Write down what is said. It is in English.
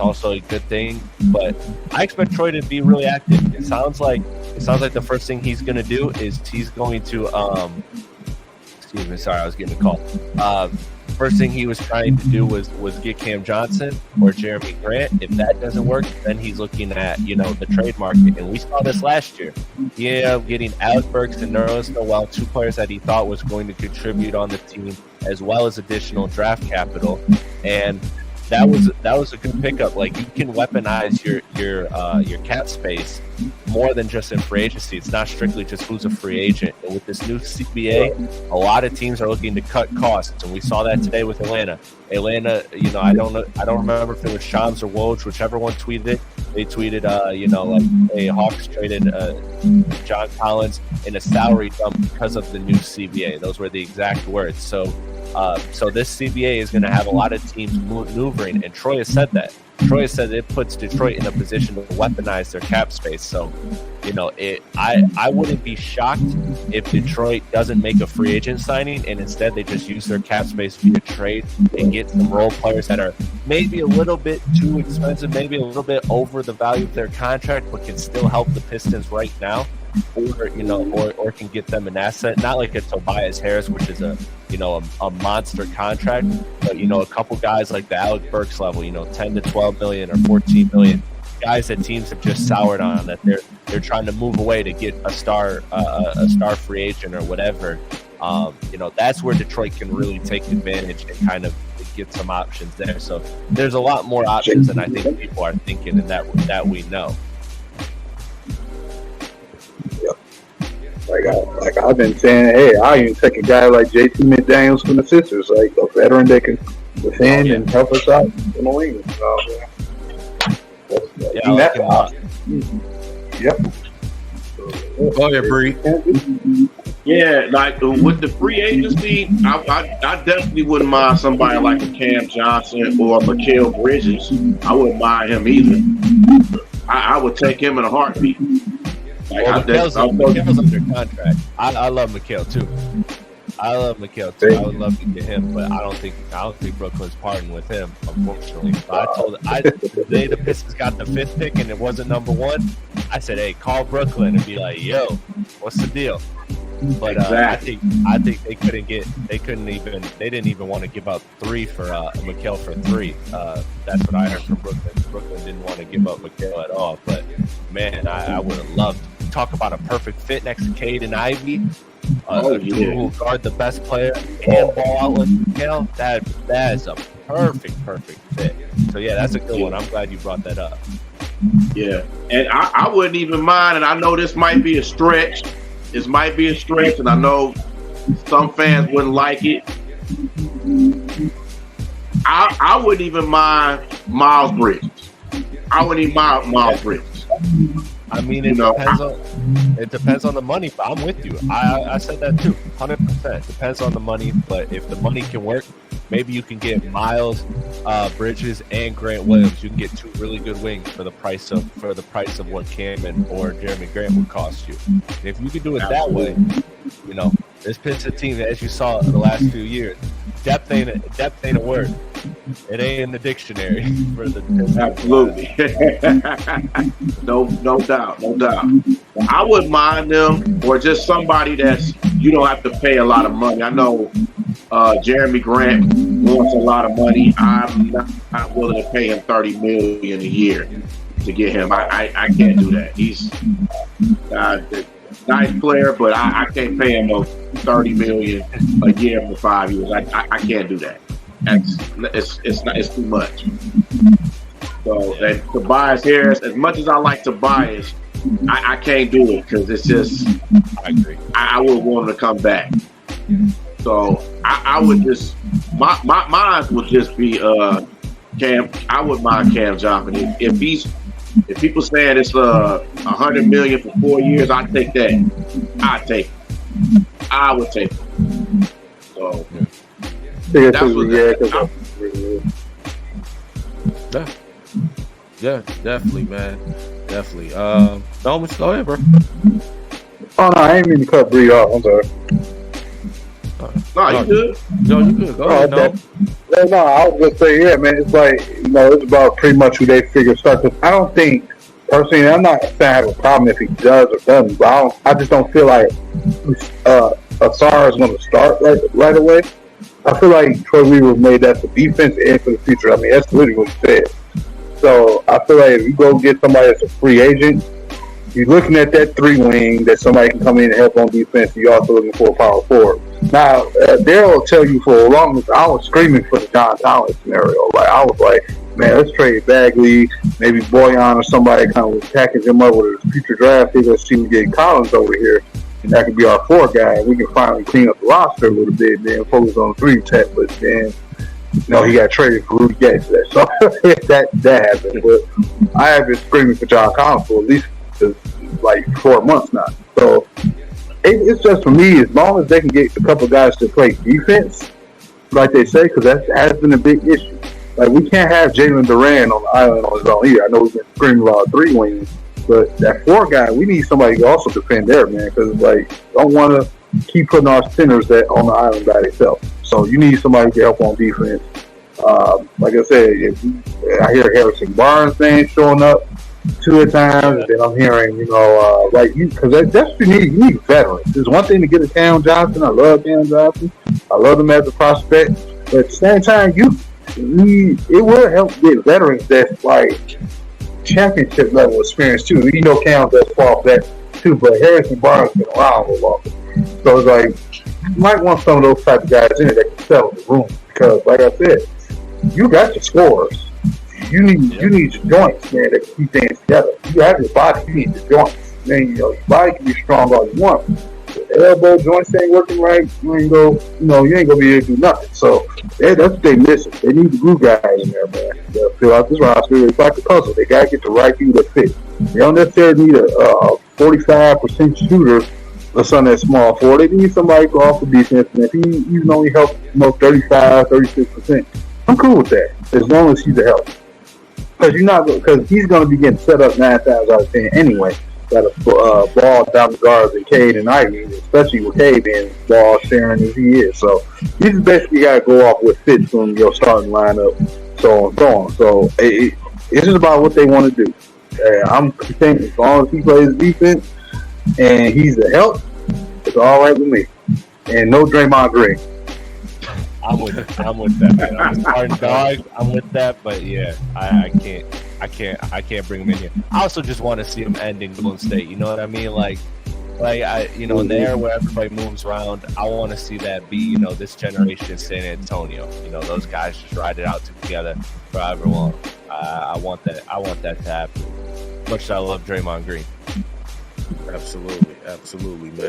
also a good thing. But I expect Troy to be really active. It sounds like the first thing he's going to do is he's going to excuse me, sorry, I was getting a call. First thing he was trying to do was get Cam Johnson or Jeremy Grant. If that doesn't work, then he's looking at the trade market, and we saw this last year. He ended up getting Alec Burks and Nerlens Noel, two players that he thought was going to contribute on the team, as well as additional draft capital, and that was a good pickup. Like, you can weaponize your cap space more than just in free agency. It's not strictly just who's a free agent. And with this new CBA, a lot of teams are looking to cut costs, and we saw that today with Atlanta. Atlanta, I don't remember if it was Shams or Woj, whichever one tweeted it. They tweeted, like, hey, Hawks traded John Collins in a salary dump because of the new CBA. Those were the exact words. So this CBA is going to have a lot of teams maneuvering, and Troy has said that. Troy has said it puts Detroit in a position to weaponize their cap space. So, I wouldn't be shocked if Detroit doesn't make a free agent signing, and instead they just use their cap space via trade and get some role players that are maybe a little bit too expensive, maybe a little bit over the value of their contract, but can still help the Pistons right now. Or can get them an asset, not like a Tobias Harris, which is a monster contract, but a couple guys like the Alec Burks level, 10 to 12 million or 14 million, guys that teams have just soured on, that they're trying to move away to get a star free agent or whatever. That's where Detroit can really take advantage and kind of get some options there. So there's a lot more options than I think people are thinking, and that we know. Like I've been saying, hey, I'll even take a guy like JT McDaniels from the Sixers, like a veteran that can defend and help us out in the wing. Go ahead, Bree. Yeah, like with the free agency, I definitely wouldn't mind somebody like a Cam Johnson or Mikal Bridges. I wouldn't mind him either. I would take him in a heartbeat. Mikal's under contract. I love Mikal too. I would love to get him, but I don't think Brooklyn's parting with him, unfortunately. But the day the Pistons got the 5th pick and it wasn't number 1, I said, hey, call Brooklyn and be like, yo, what's the deal? But exactly. I think they didn't even want to give up 3 for Mikal for 3. That's what I heard from Brooklyn. Brooklyn didn't want to give up Mikal at all. But man, I would have loved to talk about a perfect fit next to Cade and Ivy. Who will guard the best player and ball out with Mikal. That is a perfect fit. So yeah, that's a good one. I'm glad you brought that up. Yeah, and I wouldn't even mind, and I know this might be a stretch. And I know some fans wouldn't like it. I wouldn't even mind Miles Bridges. I wouldn't even mind Miles Bridges. I mean, it depends on the money, but I'm with you. I said that too, 100%. Depends on the money, but if the money can work, maybe you can get Miles Bridges and Grant Williams. You can get 2 really good wings for the price of what Cam or Jeremy Grant would cost you. And if you could do it that way, this Pistons team, as you saw in the last few years, depth ain't a word. It ain't in the dictionary for the Pistons. Absolutely. No doubt. I wouldn't mind them, or just somebody that's you don't have to pay a lot of money. I know Jeremy Grant wants a lot of money. I'm not willing to pay him $30 million a year to get him. I can't do that. He's a nice player, but I can't pay him $30 million a year for 5 years. I can't do that. It's too much. So that Tobias Harris, as much as I like Tobias, I can't do it because it's just. I agree. I would want him to come back. So I would just mine would just be Cam. I would mind Cam Johnson if people saying it's $100 million for 4 years. I'd take that. I would take it. So. Yeah, definitely, man. Definitely. Thomas, go ahead, bro. Oh no, I ain't mean to cut Bree off. I'm sorry. No, you good. No, you good. Go ahead. No, I was gonna say, yeah, man. It's like it's about pretty much who they figure start. Cause I don't think personally, I'm not saying I have a problem if he does or doesn't, but I just don't feel like Asar is going to start right away. I feel like Troy Weaver made that for defense and for the future. I mean, that's literally what he said. So I feel like if you go get somebody that's a free agent, you're looking at that 3-wing that somebody can come in and help on defense. You're also looking for a power forward. Now, Daryl will tell you for a long time, I was screaming for the John Collins scenario. Like, I was like, man, let's trade Bagley, maybe Boyan or somebody kind of package him up with a future draft pick. Let's see him get Collins over here. And that could be our 4 guy. We can finally clean up the roster a little bit, then focus on 3 tech. But then, he got traded for Rudy Gay. So that happened. But I have been screaming for John Collins for at least like 4 months now. So it's just for me, as long as they can get a couple guys to play defense, like they say, because that has been a big issue. Like, we can't have Jalen Duran on the island on his own here. I know we've been screaming about 3-wings, but that 4 guy, we need somebody to also defend there, man, because, like, don't want to keep putting our centers on the island by themselves. So you need somebody to help on defense. Like I said, I hear Harrison Barnes name showing up 2 at times, and then I'm hearing, because that's what you need. You need veterans. There's one thing to get a Cam Johnson. I love Cam Johnson. I love him as a prospect. But at the same time, it will help get veterans that's like championship level experience too. Cam does fall for that too, but Harrison Barnes been around a lot. So it's like you might want some of those type of guys in there that can settle the room, because like I said, you got your scores. You need your joints, man, that keep things together. You have your body, you need your joints. Man, your body can be strong all you want. If the elbow joints ain't working right, you ain't gonna be able to do nothing. So that's what they missing. They need the glue guys in there, man. To fill out this roster. It's like a puzzle. They gotta get the right people that fit. They don't necessarily need a 45% shooter or something that's small for. They need somebody to go off the defense, and if he can only help 35, 36%, I'm cool with that, as long as he's a help. Because he's going to be getting set up 9 times out of 10 anyway. Got a ball down the guards and Cade and Ivy, especially with Cade being ball sharing as he is. So you just basically got to go off what fits from your starting lineup, so on and so on. So it's just about what they want to do. I'm content as long as he plays defense and he's a help, it's all right with me. And no Draymond Green. I'm with that, man. I'm a Spartan dog. I'm with that, but yeah, I can't bring him in here. I also just want to see him end in Golden State. You know what I mean? Like in the era where everybody moves around, I want to see that be, this generation San Antonio. Those guys just ride it out together forever long. I want that to happen. Much as I love Draymond Green. Absolutely, man.